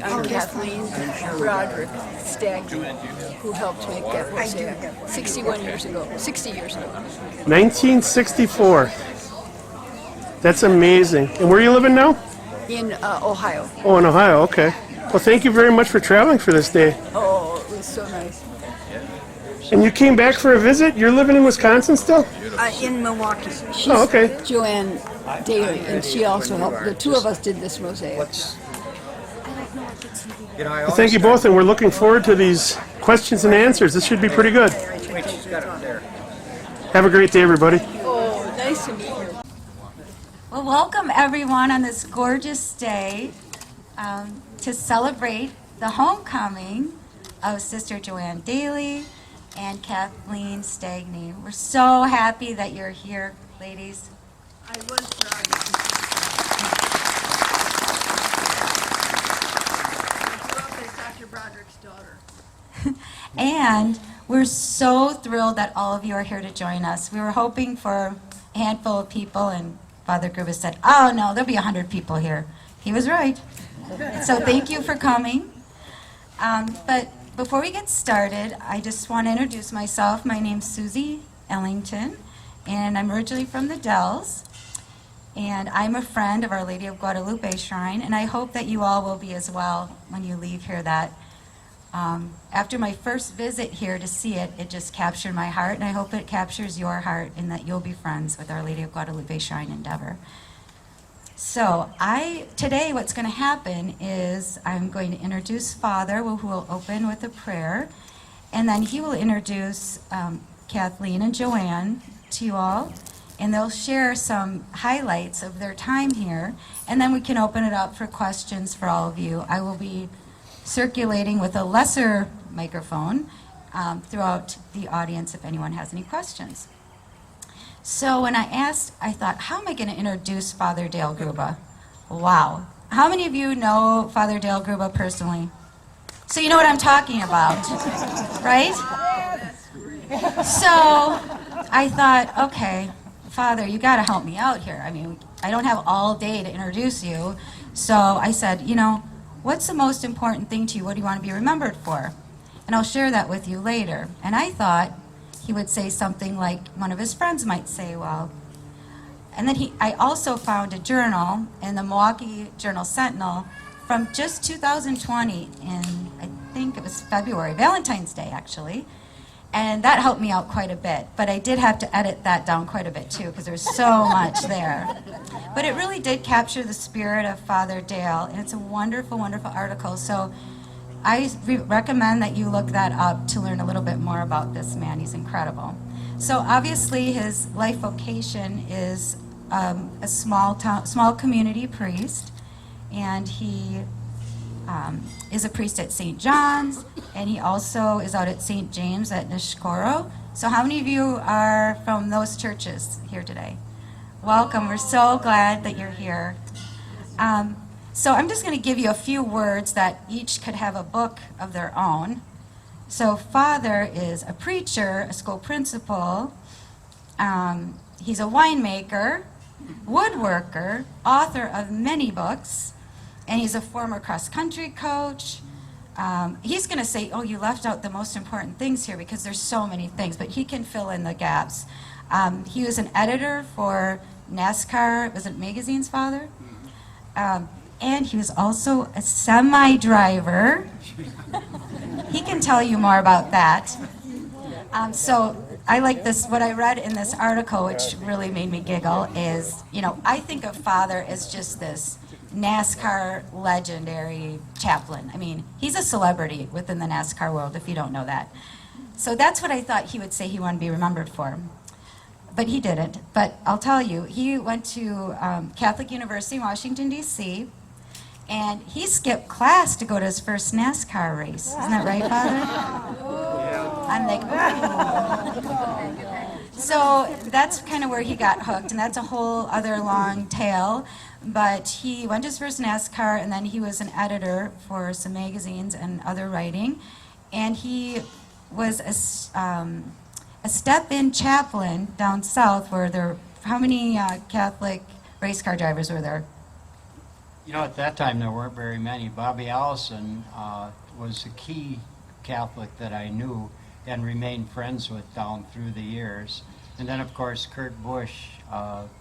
I'm Kathleen Broderick Stagg, who helped make that mosaic 61 years ago, 60 years ago. 1964. That's amazing. And where are you living now? In Ohio. Oh, in Ohio, okay. Well, thank you very much for traveling for this day. Oh, it was so nice. And you came back for a visit? You're living in Wisconsin still? In Milwaukee. She's Oh, okay. Joanne Daly, and she also helped. The two of us did this mosaic. Well, thank you both, and we're looking forward to these questions and answers. This should be pretty good. Have a great day, everybody. Oh, nice to meet you. Well, welcome everyone on this gorgeous day to celebrate the homecoming of Sister Joanne Daly and Kathleen Stagney. We're so happy that you're here, ladies. I was proud. I grew up as Dr. Broderick's daughter. And we're so thrilled that all of you are here to join us. We were hoping for a handful of people, and Father Gruba said, oh no, there'll be 100 people here. He was right. So thank you for coming. But before we get started, I just want to introduce myself. My name's Susie Ellington, and I'm originally from the Dells. And I'm a friend of Our Lady of Guadalupe Shrine, and I hope that you all will be as well when you leave here. That after my first visit here to see it, it just captured my heart, and I hope it captures your heart, and that you'll be friends with Our Lady of Guadalupe Shrine Endeavor. So today what's going to happen is I'm going to introduce Father, who will open with a prayer, and then he will introduce Kathleen and Joanne to you all, and they'll share some highlights of their time here, and then we can open it up for questions for all of you. I will be circulating with a lesser microphone throughout the audience if anyone has any questions. So when I thought, how am I going to introduce Father Dale Gruba? Wow. How many of you know Father Dale Gruba personally? So you know what I'm talking about, right? So I thought, okay, Father, you got to help me out here. I mean, I don't have all day to introduce you. So I said, what's the most important thing to you? What do you want to be remembered for? And I'll share that with you later. And I thought he would say something like one of his friends might say, well. And then I also found a journal in the Milwaukee Journal-Sentinel from just 2020 in, I think it was February, Valentine's Day actually. And that helped me out quite a bit. But I did have to edit that down quite a bit too, because there's so much there. But it really did capture the spirit of Father Dale, and it's a wonderful, wonderful article. So I recommend that you look that up to learn a little bit more about this man. He's incredible. So obviously his life vocation is a small community priest, and he is a priest at St. John's, and he also is out at St. James at Nishkoro. So how many of you are from those churches here today? Welcome. We're so glad that you're here. So I'm just going to give you a few words that each could have a book of their own. So Father is a preacher, a school principal. He's a winemaker, woodworker, author of many books, and he's a former cross-country coach. He's going to say, oh, you left out the most important things here because there's so many things, but he can fill in the gaps. He was an editor for NASCAR, was it Magazine's Father? And he was also a semi-driver. He can tell you more about that. So I like this, what I read in this article, which really made me giggle, is, I think of Father as just this NASCAR legendary chaplain. I mean, he's a celebrity within the NASCAR world, if you don't know that. So that's what I thought he would say he wanted to be remembered for. But he didn't. But I'll tell you, he went to Catholic University in Washington, D.C., and he skipped class to go to his first NASCAR race. Isn't that right, Father? I'm like, oh. So that's kind of where he got hooked, and that's a whole other long tale. But he went to his first NASCAR, and then he was an editor for some magazines and other writing. And he was a step-in chaplain down south where how many Catholic race car drivers were there? You know, at that time there weren't very many. Bobby Allison was a key Catholic that I knew and remained friends with down through the years. And then, of course, Kurt Busch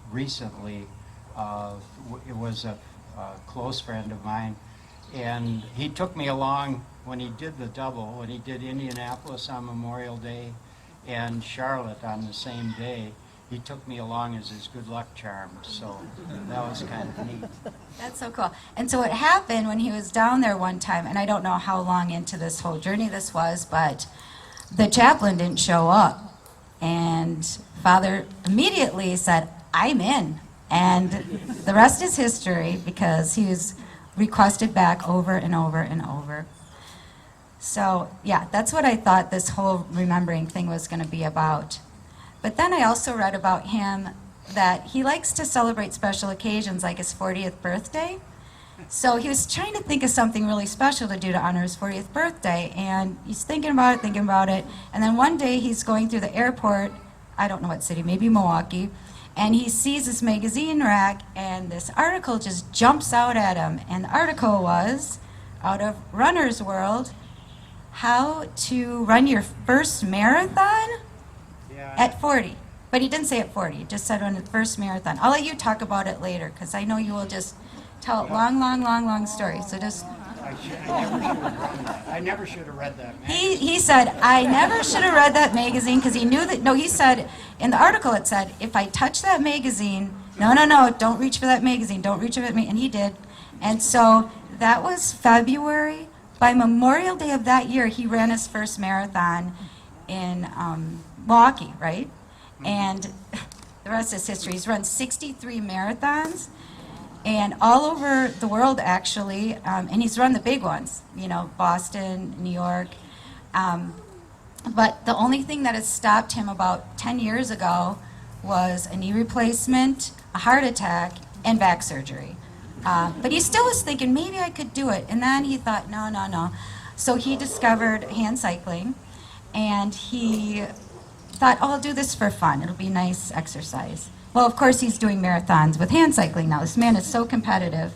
recently was a close friend of mine. And he took me along when he did the double, when he did Indianapolis on Memorial Day and Charlotte on the same day. He took me along as his good luck charm, so that was kind of neat. That's so cool. And so what happened when he was down there one time, and I don't know how long into this whole journey this was, but the chaplain didn't show up. And Father immediately said, I'm in. And the rest is history, because he was requested back over and over and over. So yeah, that's what I thought this whole remembering thing was going to be about. But then I also read about him that he likes to celebrate special occasions like his 40th birthday. So he was trying to think of something really special to do to honor his 40th birthday, and he's thinking about it, and then one day he's going through the airport, I don't know what city, maybe Milwaukee, and he sees this magazine rack, and this article just jumps out at him, and the article was, out of Runner's World, how to run your first marathon at 40. But he didn't say at 40, he just said on his first marathon. I'll let you talk about it later, because I know you will just tell a long story. So just... I never should have read that. He said, I never should have read that magazine, because he knew that, no, he said, in the article it said, if I touch that magazine, no, don't reach for that magazine, don't reach for that magazine, and he did. And so that was February. By Memorial Day of that year, he ran his first marathon in Milwaukee, right? And the rest is history. He's run 63 marathons, and all over the world, actually, and he's run the big ones, you know, Boston, New York. But the only thing that has stopped him about 10 years ago was a knee replacement, a heart attack, and back surgery. But he still was thinking, maybe I could do it. And then he thought, no. So he discovered hand cycling, and he thought, oh, I'll do this for fun. It'll be nice exercise. Well, of course, he's doing marathons with hand cycling now. This man is so competitive.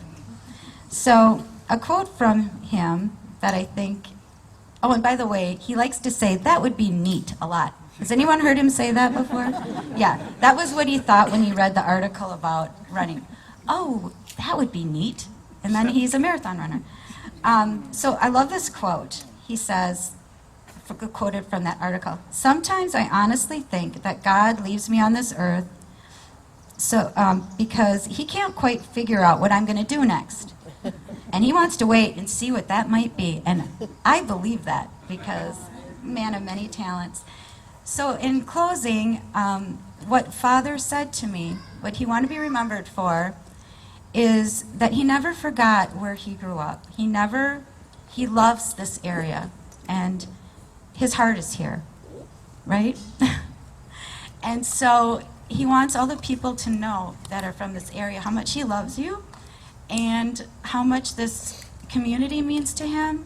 So a quote from him that I think, oh, and by the way, he likes to say, that would be neat a lot. Has anyone heard him say that before? Yeah, that was what he thought when he read the article about running. Oh, that would be neat. And then he's a marathon runner. So I love this quote. He says, quoted from that article, sometimes I honestly think that God leaves me on this earth because he can't quite figure out what I'm going to do next. And he wants to wait and see what that might be. And I believe that, because man of many talents. So in closing, what Father said to me, what he wanted to be remembered for, is that he never forgot where he grew up. He loves this area, and his heart is here, right? And so he wants all the people to know that are from this area how much he loves you, and how much this community means to him,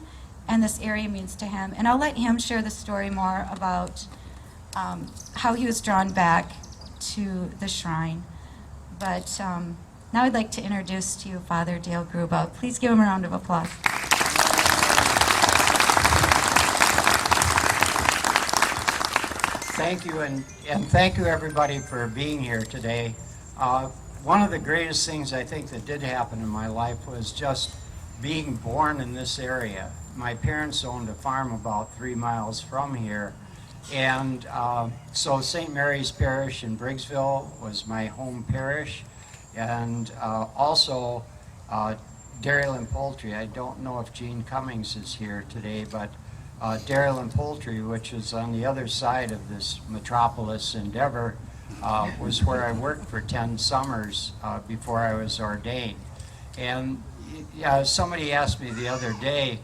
and this area means to him. And I'll let him share the story more about how he was drawn back to the shrine. But now I'd like to introduce to you Father Dale Gruba. Please give him a round of applause. Thank you, and thank you everybody for being here today. One of the greatest things I think that did happen in my life was just being born in this area. My parents owned a farm about 3 miles from here, and so St. Mary's Parish in Briggsville was my home parish, and also Dairyland Poultry. I don't know if Gene Cummings is here today, but Dairyland Poultry, which is on the other side of this metropolis endeavor, was where I worked for 10 summers before I was ordained. And somebody asked me the other day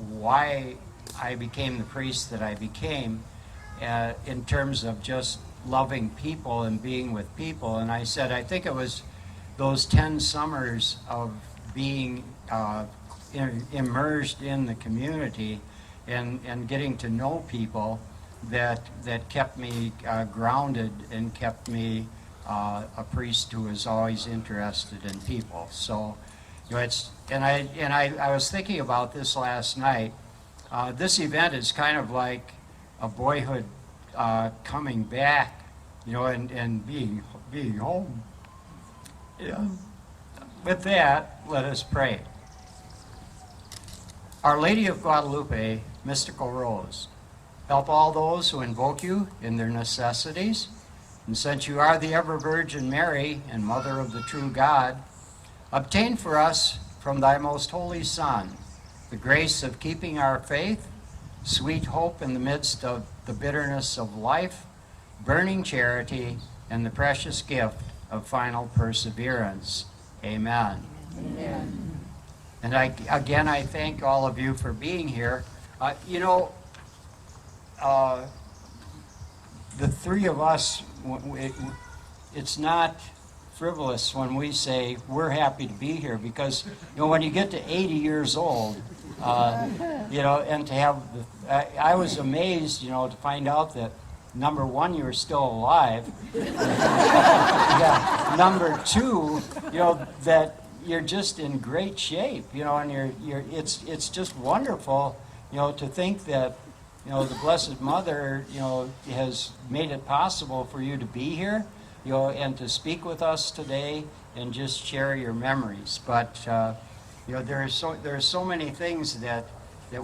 why I became the priest that I became in terms of just loving people and being with people. And I said, I think it was those 10 summers of being immersed in the community and getting to know people that kept me grounded and kept me a priest who is always interested in people. So, you know, I was thinking about this last night. This event is kind of like a boyhood coming back, you know, and being home. Yeah. With that, let us pray. Our Lady of Guadalupe, mystical rose, help all those who invoke you in their necessities. And since you are the ever Virgin Mary and Mother of the true God, obtain for us from thy most holy Son the grace of keeping our faith, sweet hope in the midst of the bitterness of life, burning charity, and the precious gift of final perseverance. Amen. Amen. And I thank all of you for being here. You know, the three of us, it's not frivolous when we say we're happy to be here, because, you know, when you get to 80 years old, you know, and to have, I was amazed, you know, to find out that, number one, you were still alive. Yeah. Number two, you know, that you're just in great shape, you know, and it's just wonderful, you know, to think that, you know, the Blessed Mother, you know, has made it possible for you to be here, you know, and to speak with us today and just share your memories. But you know, there are so many things that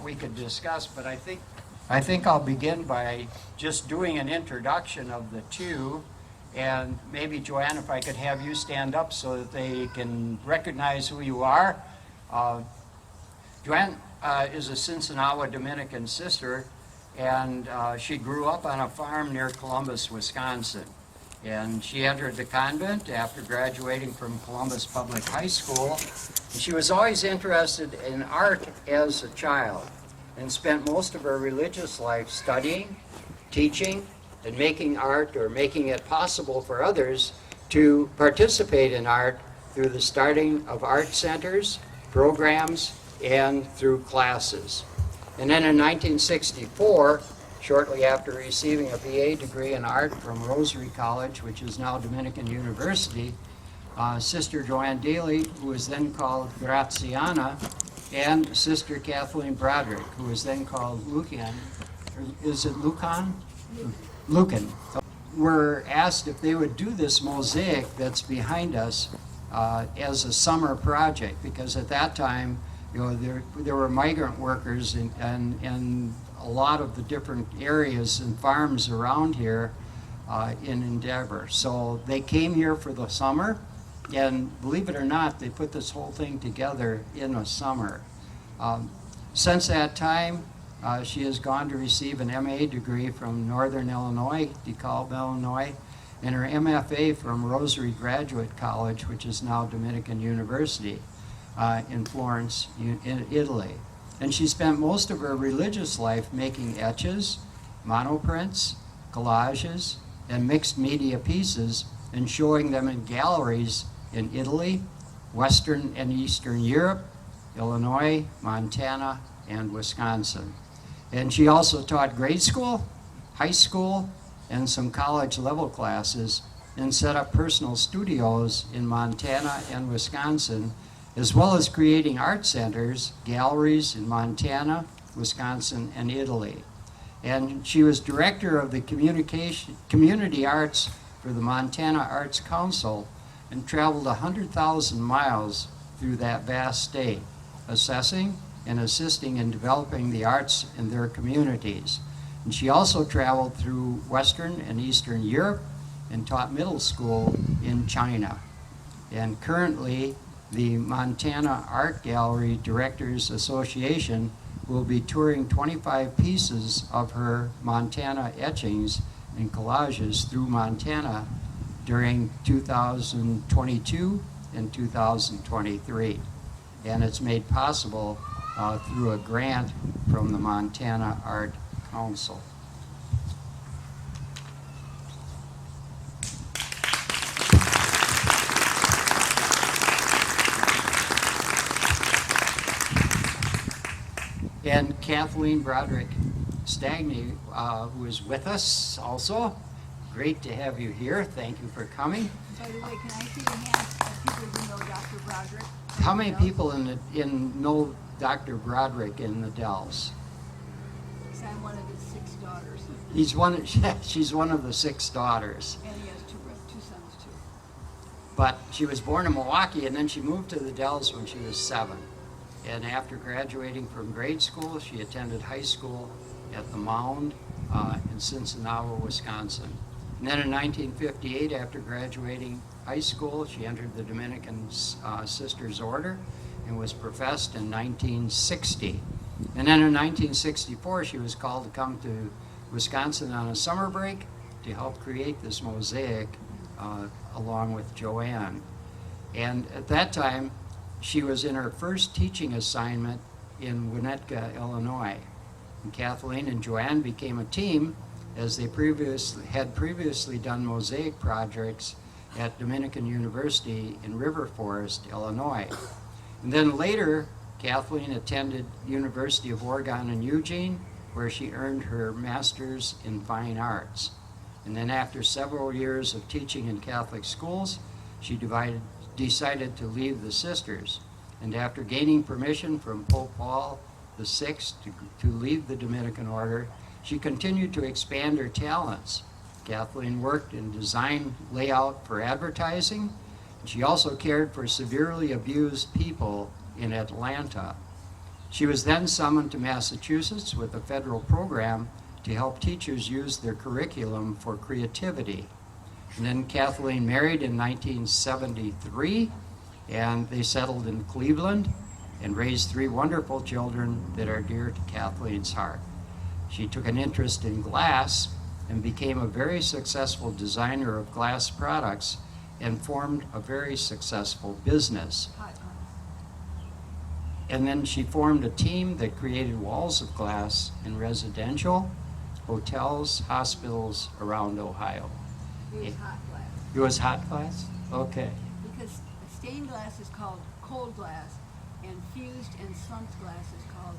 we could discuss. But I think I'll begin by just doing an introduction of the two. And maybe, Joanne, if I could have you stand up so that they can recognize who you are. Joanne is a Cincinnati Dominican sister, and she grew up on a farm near Columbus, Wisconsin. And she entered the convent after graduating from Columbus Public High School. And she was always interested in art as a child and spent most of her religious life studying, teaching, and making art, or making it possible for others to participate in art through the starting of art centers, programs, and through classes. And then in 1964, shortly after receiving a BA degree in art from Rosary College, which is now Dominican University, Sister Joanne Daly, who was then called Graziana, and Sister Kathleen Broderick, who was then called Lucan, is it Lucan? Lucan, were asked if they would do this mosaic that's behind us as a summer project, because at that time, you know, there were migrant workers in a lot of the different areas and farms around here in Endeavor. So they came here for the summer, and believe it or not, they put this whole thing together in a summer. Since that time, she has gone to receive an MA degree from Northern Illinois, DeKalb, Illinois, and her MFA from Rosary Graduate College, which is now Dominican University in Florence, in Italy. And she spent most of her religious life making etches, monoprints, collages, and mixed media pieces, and showing them in galleries in Italy, Western and Eastern Europe, Illinois, Montana, and Wisconsin. And she also taught grade school, high school, and some college level classes, and set up personal studios in Montana and Wisconsin, as well as creating art centers, galleries in Montana, Wisconsin, and Italy. And she was director of the community arts for the Montana Arts Council, and traveled 100,000 miles through that vast state, assessing and assisting in developing the arts in their communities. And she also traveled through Western and Eastern Europe and taught middle school in China. And currently, the Montana Art Gallery Directors Association will be touring 25 pieces of her Montana etchings and collages through Montana during 2022 and 2023. And it's made possible through a grant from the Montana Art Council. And Kathleen Broderick Stagney, who is with us also, great to have you here. Thank you for coming. By the way, can I see the hands of people who know Dr. Broderick? How many people know Dr. Broderick in the Dells? Because I'm one of his 6 daughters, She's one of the 6 daughters. and he has two sons too. But she was born in Milwaukee, and then she moved to the Dells when she was 7. And after graduating from grade school, she attended high school at the Mound in Cincinnati, Wisconsin. And then in 1958, after graduating high school, she entered the Dominican Sisters Order and was professed in 1960. And then in 1964, she was called to come to Wisconsin on a summer break to help create this mosaic along with Joanne. And at that time, she was in her first teaching assignment in Winnetka, Illinois. And Kathleen and Joanne became a team as they had previously done mosaic projects at Dominican University in River Forest, Illinois. And then later, Kathleen attended University of Oregon in Eugene, where she earned her master's in fine arts. And then after several years of teaching in Catholic schools, she decided to leave the sisters. And after gaining permission from Pope Paul VI to leave the Dominican order, she continued to expand her talents. Kathleen worked in design layout for advertising. She also cared for severely abused people in Atlanta. She was then summoned to Massachusetts with a federal program to help teachers use their curriculum for creativity. And then Kathleen married in 1973, and they settled in Cleveland and raised 3 wonderful children that are dear to Kathleen's heart. She took an interest in glass and became a very successful designer of glass products and formed a very successful business. And then she formed a team that created walls of glass in residential, hotels, hospitals around Ohio. It was hot glass. It was hot glass? Okay. Because stained glass is called cold glass, and fused and slumped glass is called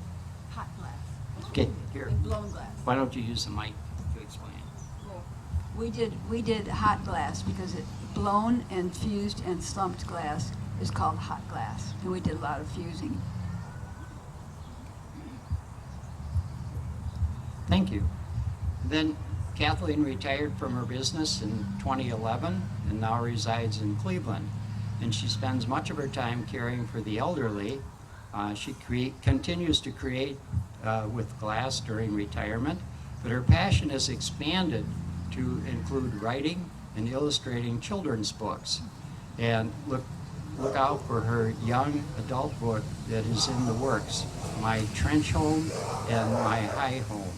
hot glass. Okay, here. And blown glass. Why don't you use the mic to explain? We did hot glass because it blown and fused and slumped glass is called hot glass, and we did a lot of fusing. Thank you. Then Kathleen retired from her business in 2011 and now resides in Cleveland. And she spends much of her time caring for the elderly. She continues to create with glass during retirement, but her passion has expanded to include writing and illustrating children's books. And look out for her young adult book that is in the works, My Trench Home and My High Home,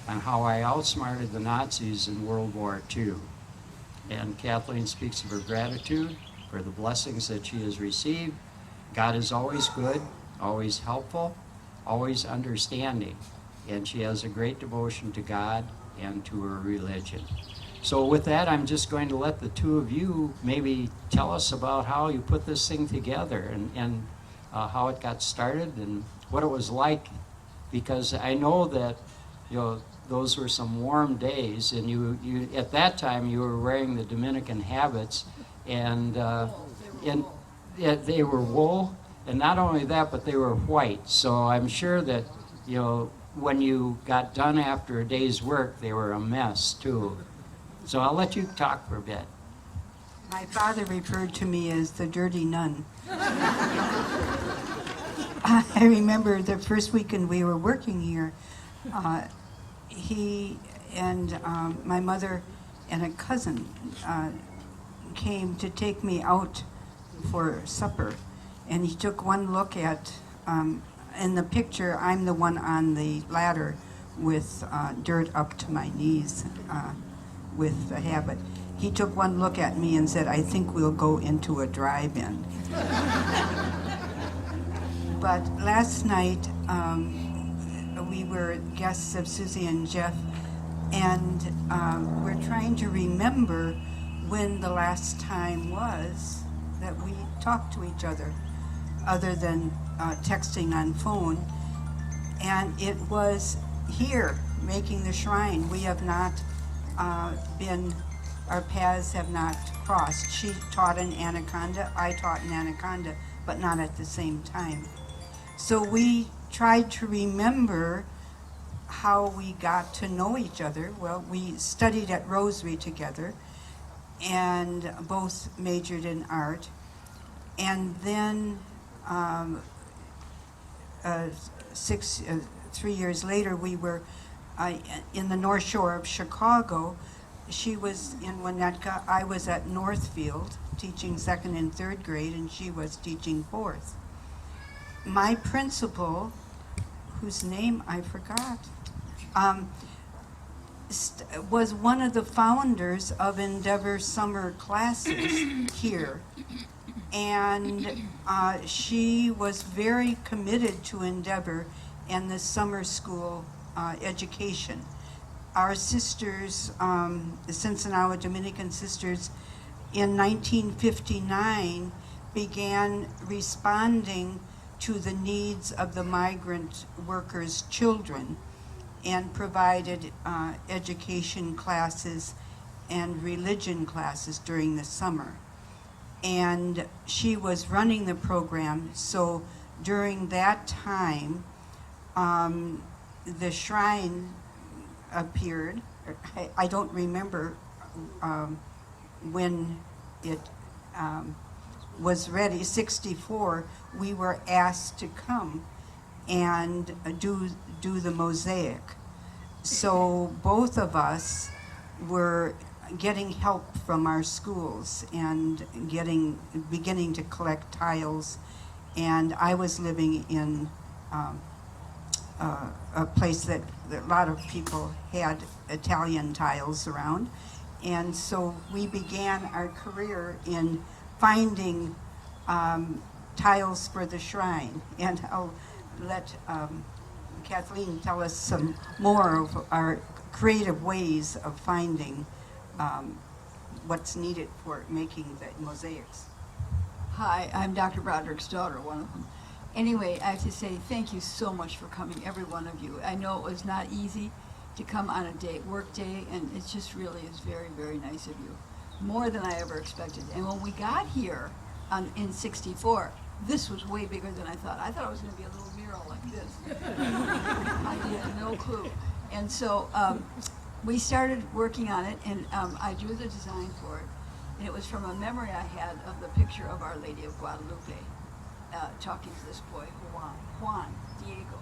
on how I outsmarted the Nazis in World War II. And Kathleen speaks of her gratitude for the blessings that she has received. God is always good, always helpful, always understanding, and she has a great devotion to God and to her religion. So with that, I'm just going to let the two of you maybe tell us about how you put this thing together and how it got started and what it was like, because I know that, you know, those were some warm days, and you at that time you were wearing the Dominican habits, and they were wool, and not only that, but they were white. So I'm sure that, you know, when you got done after a day's work, they were a mess too. So I'll let you talk for a bit. My father referred to me as the Dirty Nun. I remember the first weekend we were working here, he and my mother and a cousin came to take me out for supper, and he took one look at, in the picture, I'm the one on the ladder with dirt up to my knees with the habit. He took one look at me and said, I think we'll go into a drive-in. But last night, we were guests of Susie and Jeff, and we're trying to remember when the last time was that we talked to each other than texting on phone. And it was here, making the shrine. We have not our paths have not crossed. She taught in Anaconda, I taught in Anaconda, but not at the same time. So we tried to remember how we got to know each other. Well, we studied at Rosary together and both majored in art. And then 3 years later, we were in the North Shore of Chicago. She was in Winnetka. I was at Northfield teaching 2nd and 3rd grade, and she was teaching 4th. My principal, whose name I forgot, was one of the founders of Endeavor summer classes here. And she was very committed to Endeavor and the summer school education. Our sisters, the Cincinnati Dominican sisters, in 1959 began responding to the needs of the migrant workers' children and provided education classes and religion classes during the summer. And she was running the program, so during that time, the shrine appeared. I don't remember when it was ready. 64, we were asked to come and do the mosaic. So both of us were getting help from our schools and beginning to collect tiles. And I was living in a place that a lot of people had Italian tiles around. And so we began our career in finding tiles for the shrine. And I'll let Kathleen tell us some more of our creative ways of finding what's needed for making the mosaics. Hi, I'm Dr. Broderick's daughter, one of them. Anyway, I have to say thank you so much for coming, every one of you. I know it was not easy to come on a work day, and it just really is very, very nice of you. More than I ever expected. And when we got here in 64, this was way bigger than I thought. I thought it was going to be a little mural like this. I had no clue. And so we started working on it, and I drew the design for it. And it was from a memory I had of the picture of Our Lady of Guadalupe talking to this boy, Juan Diego.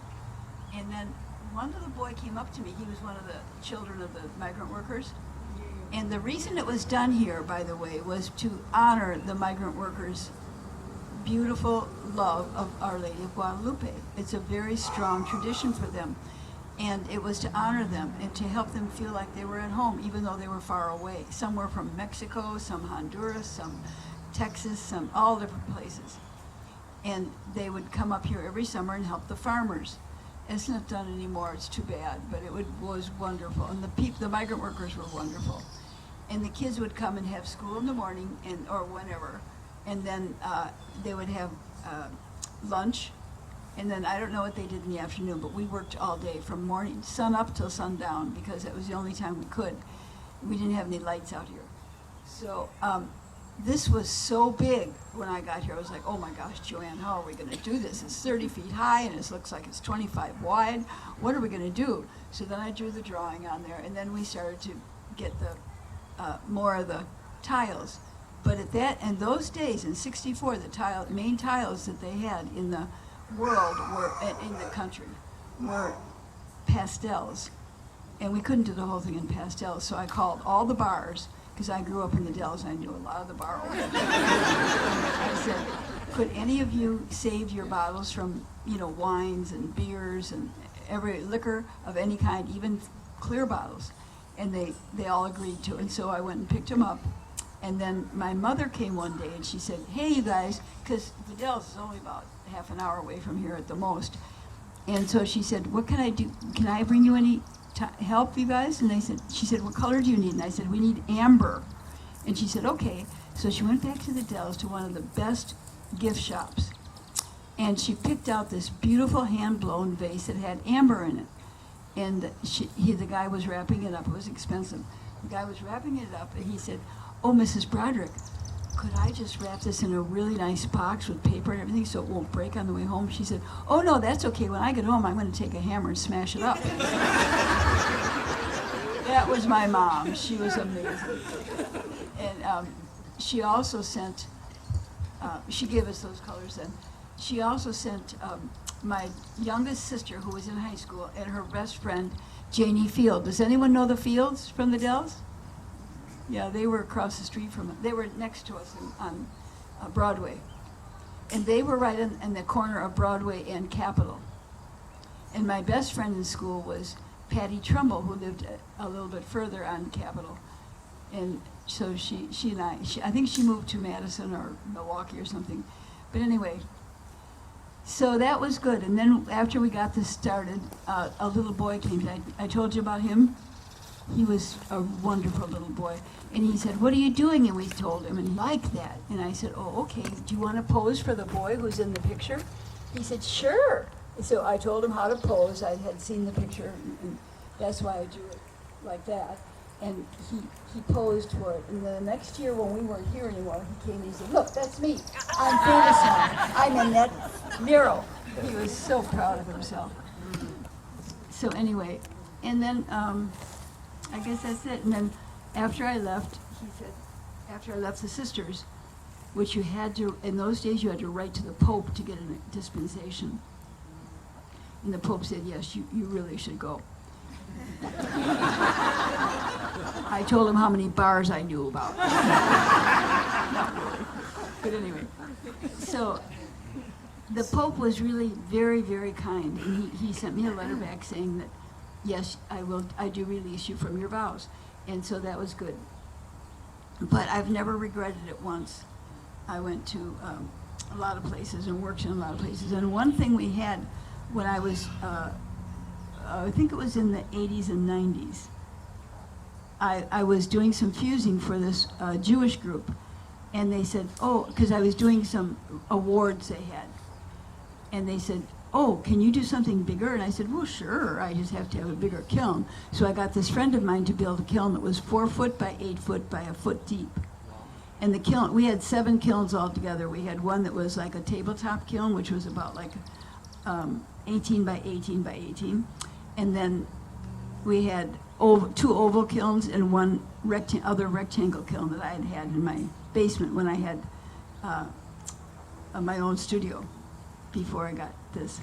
And then one little boy came up to me. He was one of the children of the migrant workers. And the reason it was done here, by the way, was to honor the migrant workers' beautiful love of Our Lady of Guadalupe. It's a very strong tradition for them. And it was to honor them and to help them feel like they were at home, even though they were far away. Some were from Mexico, some Honduras, some Texas, some all different places. And they would come up here every summer and help the farmers. It's not done anymore, it's too bad, but it was wonderful. And the migrant workers were wonderful. And the kids would come and have school in the morning or whenever, and then they would have lunch. And then I don't know what they did in the afternoon, but we worked all day from morning, sun up till sundown, because it was the only time we could. We didn't have any lights out here. So this was so big when I got here. I was like, oh my gosh, Joanne, how are we going to do this? It's 30 feet high and it looks like it's 25 wide. What are we going to do? So then I drew the drawing on there, and then we started to get the more of the tiles. But in those days, in 64, the main tiles that they had in the world in the country were pastels, and we couldn't do the whole thing in pastels, so I called all the bars, because I grew up in the Dells, I knew a lot of the bar owners. I said, could any of you save your bottles from wines and beers and every liquor of any kind, even clear bottles? And they all agreed to, and so I went and picked them up. And then my mother came one day and she said, hey, you guys, because the Dells is only about half an hour away from here at the most. And so she said, what can I do? Can I bring you any help, you guys? And she said, what color do you need? And I said, we need amber. And she said, okay. So she went back to the Dells, to one of the best gift shops. And she picked out this beautiful hand-blown vase that had amber in it. And the guy was wrapping it up. It was expensive. the guy was wrapping it up, and he said, "Oh, Mrs. Broderick, could I just wrap this in a really nice box with paper and everything so it won't break on the way home?" She said, "Oh, no, that's okay. When I get home, I'm going to take a hammer and smash it up." That was my mom. She was amazing. And she also sent, she gave us those colors then. She also sent my youngest sister, who was in high school, and her best friend, Janie Field. Does anyone know the Fields from the Dells? Yeah, they were across the street from, they were next to us on Broadway. And they were right in the corner of Broadway and Capitol. And my best friend in school was Patty Trumbull, who lived a little bit further on Capitol. And so she and I think she moved to Madison or Milwaukee or something. But anyway, so that was good. And then after we got this started, a little boy came. I told you about him. He was a wonderful little boy. And he said, "What are you doing?" And we told him, and he liked that. And I said, "Oh, okay. Do you want to pose for the boy who's in the picture?" He said, "Sure." So I told him how to pose. I had seen the picture, and that's why I drew it like that. And he posed for it. And the next year when we weren't here anymore, he came and he said, "Look, that's me. I'm famous now. I'm in that mural." He was so proud of himself. So anyway, and then I guess that's it. And then after I left, he said, after I left the sisters, which you had to, in those days you had to write to the Pope to get a dispensation. And the Pope said, "Yes, you really should go." I told him how many bars I knew about. Not really. But anyway, so the Pope was really very, very kind, and he sent me a letter back saying that, "Yes, I do release you from your vows." And so that was good. But I've never regretted it once. I went to a lot of places and worked in a lot of places. And one thing we had when I was, I think it was in the 80s and 90s, I was doing some fusing for this Jewish group. And they said, "Oh," because I was doing some awards they had. And they said, "Oh, can you do something bigger?" And I said, "Well, sure. I just have to have a bigger kiln." So I got this friend of mine to build a kiln that was 4 foot by 8 foot by a foot deep. And the kiln, we had 7 kilns altogether. We had one that was like a tabletop kiln, which was about like 18 by 18 by 18. And then we had 2 oval kilns and one other rectangle kiln that I had in my basement when I had my own studio before I got this.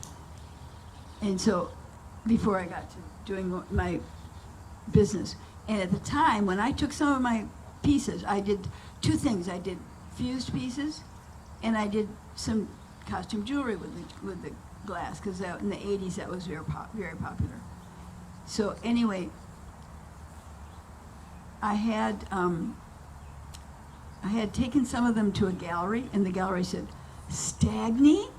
And so before I got to doing my business. And at the time, when I took some of my pieces, I did 2 things. I did fused pieces, and I did some costume jewelry with the glass, because in the 80s that was very popular. So anyway, I had taken some of them to a gallery, and the gallery said, "Stagny?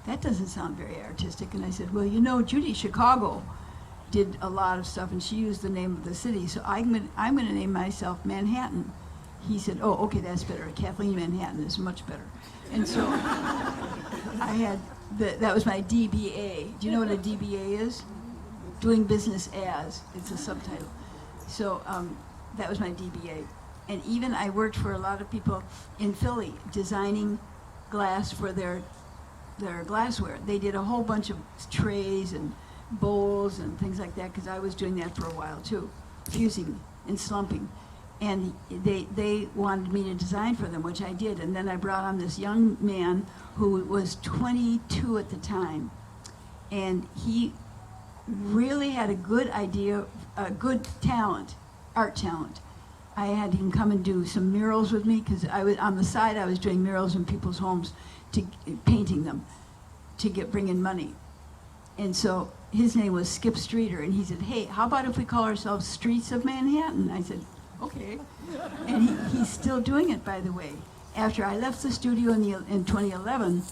That doesn't sound very artistic." And I said, "Well, you know, Judy Chicago did a lot of stuff, and she used the name of the city, so I'm going to name myself Manhattan." He said, "Oh, okay, that's better. Kathleen Manhattan is much better." And so I had, that was my DBA. Do you know what a DBA is? Doing business as. It's a subtitle. So that was my DBA. And even I worked for a lot of people in Philly designing glass for their glassware. They did a whole bunch of trays and bowls and things like that, because I was doing that for a while too, fusing and slumping. And they wanted me to design for them, which I did. And then I brought on this young man who was 22 at the time. And he really had a good idea, a good talent, art talent. I had him come and do some murals with me, because I was on the side. I was doing murals in people's homes, painting them to bring in money. And so his name was Skip Streeter, and he said, "Hey, how about if we call ourselves Streets of Manhattan?" I said, "Okay." And he's still doing it, by the way. After I left the studio in 2011,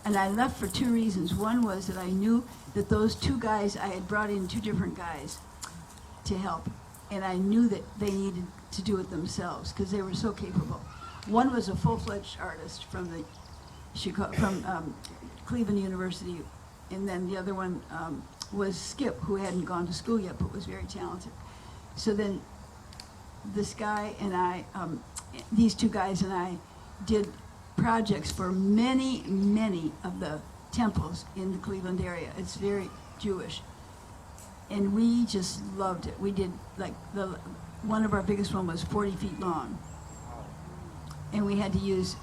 and I left for 2 reasons. One was that I knew that those 2 guys, I had brought in 2 different guys to help, and I knew that they needed to do it themselves because they were so capable. One was a full-fledged artist from Cleveland University, and then the other one was Skip, who hadn't gone to school yet but was very talented. So then this guy and I, these two guys and I did projects for many, many of the temples in the Cleveland area. It's very Jewish. And we just loved it. We did, like, one of our biggest one was 40 feet long. And we had to use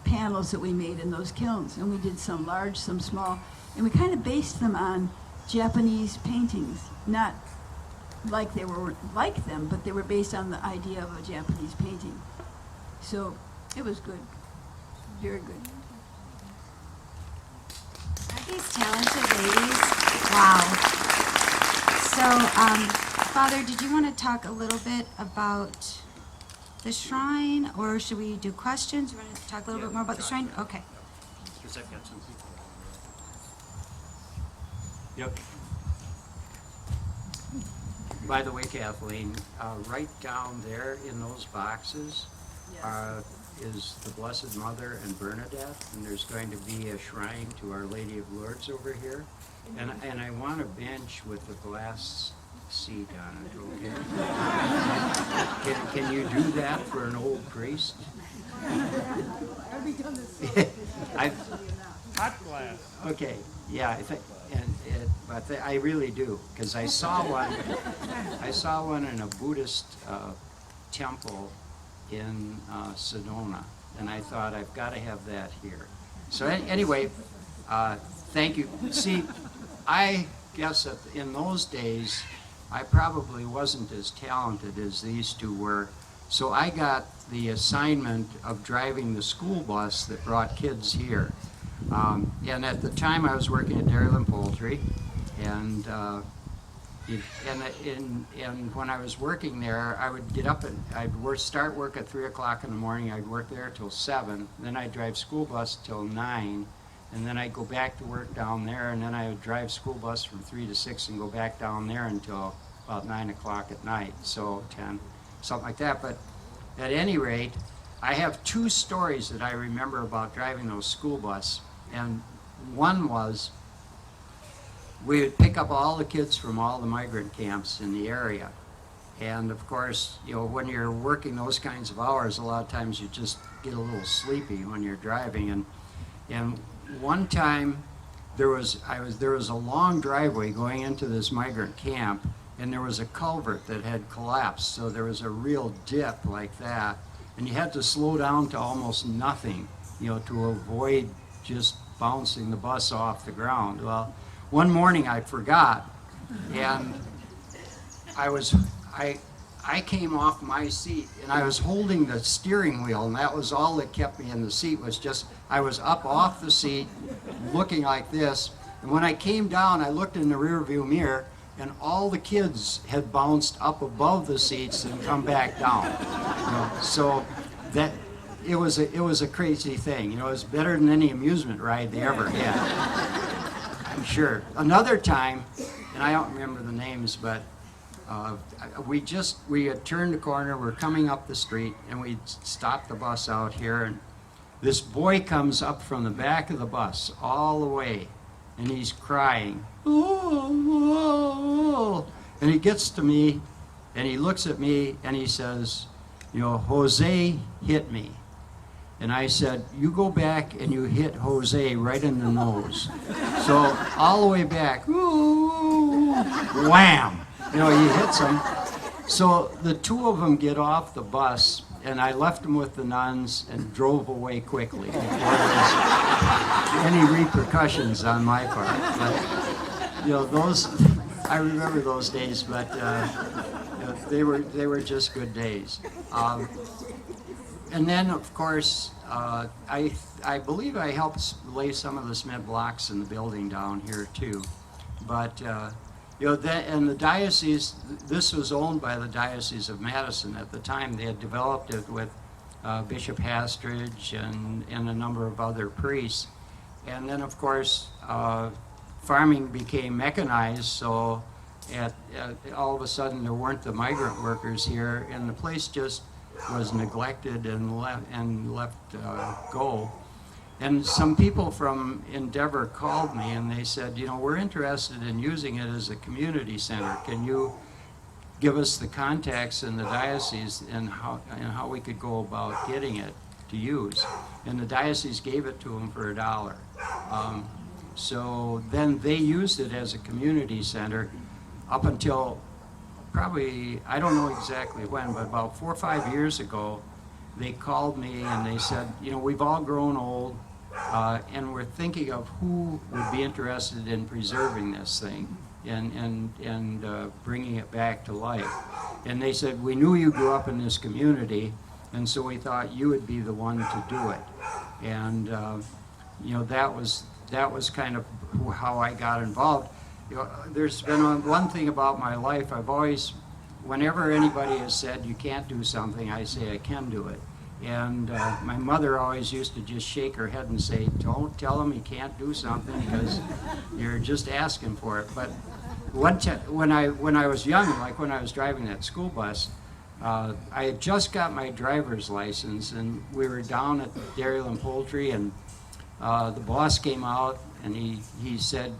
panels that we made in those kilns. And we did some large, some small. And we kind of based them on Japanese paintings. Not like they were like them, but they were based on the idea of a Japanese painting. So it was good. Very good. Aren't these talented ladies? Wow. So, Father, did you want to talk a little bit about the shrine, or should we do questions? You want to talk a little bit more about the shrine? Okay. Because I've got some people. Yep. By the way, Kathleen, right down there in those boxes is the Blessed Mother and Bernadette, and there's going to be a shrine to Our Lady of Lourdes over here. And I want a bench with a glass seat on it, okay? Can you do that for an old priest? Hot glass. Okay, yeah, I really do, because I saw one in a Buddhist temple in Sedona, and I thought I've got to have that here. So anyway, thank you. See, I guess that in those days, I probably wasn't as talented as these two were, so I got the assignment of driving the school bus that brought kids here. And at the time I was working at Dirty Nun Poultry, and when I was working there, I would get up and start work at 3 o'clock in the morning. I'd work there till 7. Then I'd drive school bus till 9, and then I'd go back to work down there, and then I would drive school bus from 3 to 6 and go back down there until about 9 o'clock at night, so 10, something like that. But at any rate, I have 2 stories that I remember about driving those school bus. And one was, we would pick up all the kids from all the migrant camps in the area. And of course, you know, when you're working those kinds of hours, a lot of times you just get a little sleepy when you're driving. And one time, there was a long driveway going into this migrant camp, and there was a culvert that had collapsed. So there was a real dip like that. And you had to slow down to almost nothing, you know, to avoid just bouncing the bus off the ground. Well, one morning I forgot, and I came off my seat, and I was holding the steering wheel, and that was all that kept me in the seat, was just, I was up off the seat, looking like this, and when I came down, I looked in the rear view mirror, and all the kids had bounced up above the seats and come back down. You know, so that, it was a crazy thing. You know, it was better than any amusement ride they ever had. I'm sure. Another time, and I don't remember the names, but we had turned the corner, we're coming up the street, and we stopped the bus out here, and this boy comes up from the back of the bus all the way, and he's crying. Oh, and he gets to me, and he looks at me, and he says, you know, Jose hit me. And I said, you go back and you hit Jose right in the nose. So all the way back, ooh, wham! You know, he hits him. So the 2 of them get off the bus, and I left them with the nuns and drove away quickly before there was any repercussions on my part. But, you know, I remember those days, but you know, they were just good days. And then, of course, I believe I helped lay some of the cement blocks in the building down here too. But you know, and the diocese, this was owned by the Diocese of Madison at the time. They had developed it with Bishop Hastridge and a number of other priests. And then, of course, farming became mechanized, so all of a sudden there weren't the migrant workers here, and the place just was neglected and left go. And some people from Endeavor called me and they said, you know, we're interested in using it as a community center. Can you give us the contacts in the diocese and how we could go about getting it to use. And the diocese gave it to them for $1. So then they used it as a community center up until probably, I don't know exactly when, but about 4 or 5 years ago, they called me and they said, we've all grown old, and we're thinking of who would be interested in preserving this thing and bringing it back to life. And they said, we knew you grew up in this community, and so we thought you would be the one to do it. And that was kind of how I got involved. There's been one thing about my life. I've always, whenever anybody has said you can't do something, I say I can do it. And my mother always used to just shake her head and say, don't tell him he can't do something because you're just asking for it. But when I was young, like when I was driving that school bus, I had just got my driver's license, and we were down at Dairyland Poultry, and the boss came out and he said,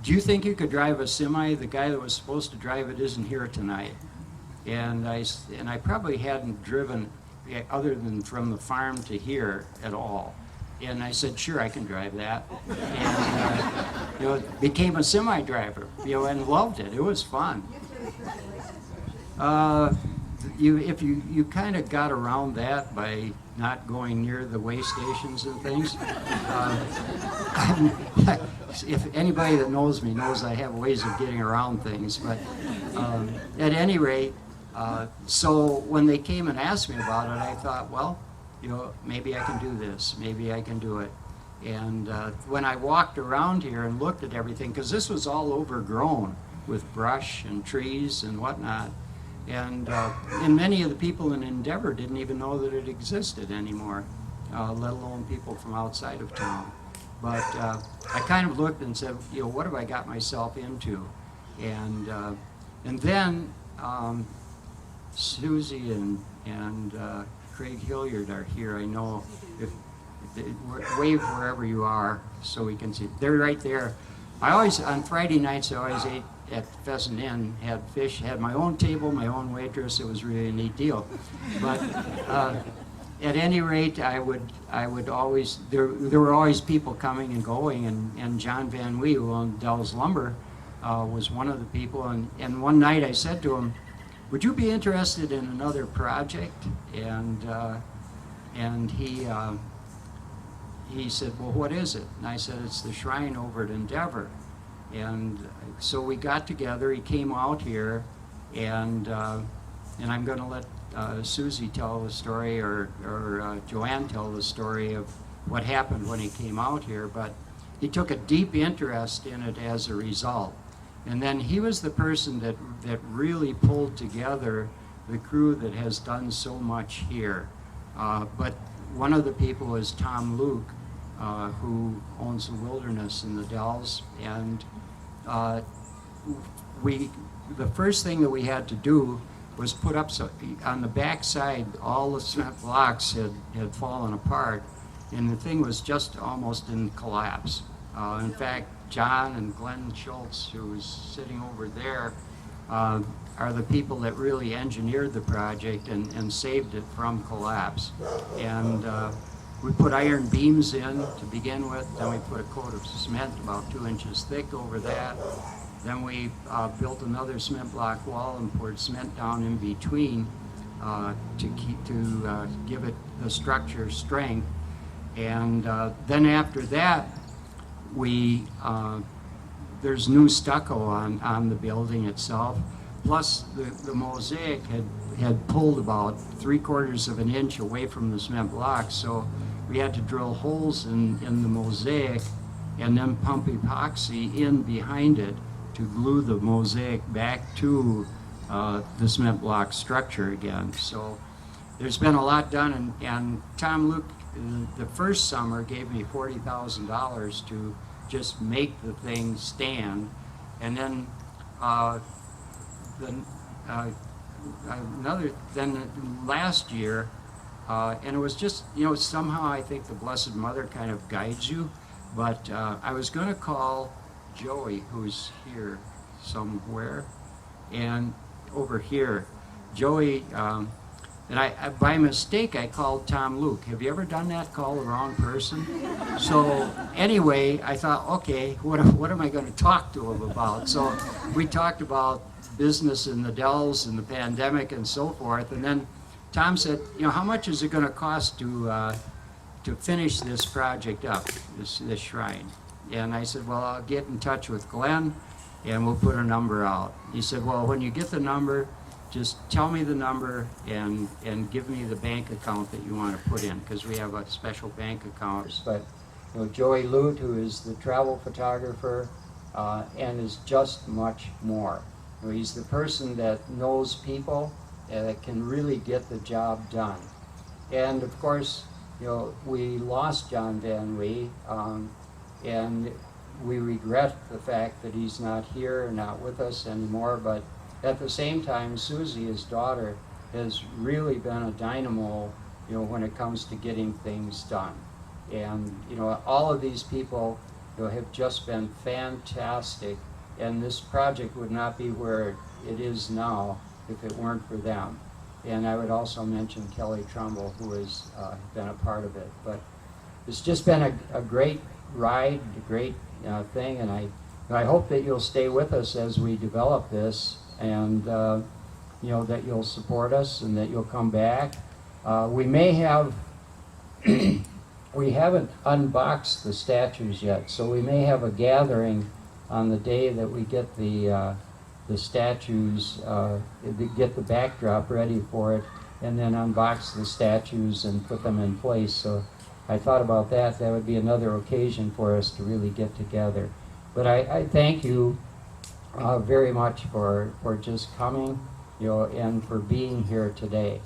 do you think you could drive a semi? The guy that was supposed to drive it isn't here tonight. And I probably hadn't driven other than from the farm to here at all. And I said, sure, I can drive that. And became a semi driver, and loved it. It was fun. You kind of got around that by not going near the way stations and things. If anybody that knows me knows I have ways of getting around things, but at any rate, so when they came and asked me about it, I thought, well, maybe I can do this, maybe I can do it. And when I walked around here and looked at everything, because this was all overgrown with brush and trees and whatnot, and many of the people in Endeavor didn't even know that it existed anymore, let alone people from outside of town. But I kind of looked and said, what have I got myself into? And then Susie and Craig Hilliard are here. I know if wave wherever you are so we can see. They're right there. On Friday nights, I always ate at Pheasant Inn, had fish, had my own table, my own waitress. It was really a neat deal. But at any rate, I would always, there were always people coming and going, and John Van Wee, who owned Dell's Lumber, was one of the people. And one night I said to him, would you be interested in another project? And he said, well, what is it? And I said, it's the shrine over at Endeavor. And so we got together. He came out here, and I'm going to let Susie tell the story, or Joanne tell the story of what happened when he came out here. But he took a deep interest in it as a result. And then he was the person that really pulled together the crew that has done so much here. But one of the people is Tom Luke, who owns the Wilderness in the Dells. And the first thing that we had to do was put up, so on the back side, all the cement blocks had fallen apart, and the thing was just almost in collapse. In fact, John and Glenn Schultz, who's sitting over there, are the people that really engineered the project and saved it from collapse. And we put iron beams in to begin with, then we put a coat of cement about 2 inches thick over that. Then we built another cement block wall and poured cement down in between to give it the structure strength. And then after that, there's new stucco on the building itself. Plus the mosaic had pulled about 3/4 of an inch away from the cement block, so we had to drill holes in the mosaic and then pump epoxy in behind it to glue the mosaic back to the cement block structure again. So there's been a lot done, and Tom Luke, the first summer, gave me $40,000 to just make the thing stand, and then last year, and it was just, somehow I think the Blessed Mother kind of guides you, but I was going to call Joey, who's here somewhere, and over here, Joey, and I by mistake I called Tom Luke. Have you ever done that? Call the wrong person? So anyway, I thought, okay, what am I going to talk to him about? So we talked about business in the Dells and the pandemic and so forth. And then Tom said, how much is it going to cost to finish this project up, this shrine? And I said, well, I'll get in touch with Glenn and we'll put a number out. He said, well, when you get the number, just tell me the number and give me the bank account that you want to put in, because we have a special bank account. But Joey Lute, who is the travel photographer, and is just much more. He's the person that knows people, that can really get the job done. And of course, we lost John Van Wee, and we regret the fact that he's not here, not with us anymore, but at the same time, Susie, his daughter, has really been a dynamo, when it comes to getting things done. And, all of these people, have just been fantastic. And this project would not be where it is now if it weren't for them. And I would also mention Kelly Trumbull, who has been a part of it. But it's just been a great ride, a great thing. And I hope that you'll stay with us as we develop this, and that you'll support us and that you'll come back. We may have, we haven't unboxed the statues yet, so we may have a gathering on the day that we get the statues, get the backdrop ready for it, and then unbox the statues and put them in place. So I thought about that. That would be another occasion for us to really get together. But I thank you very much for just coming, and for being here today.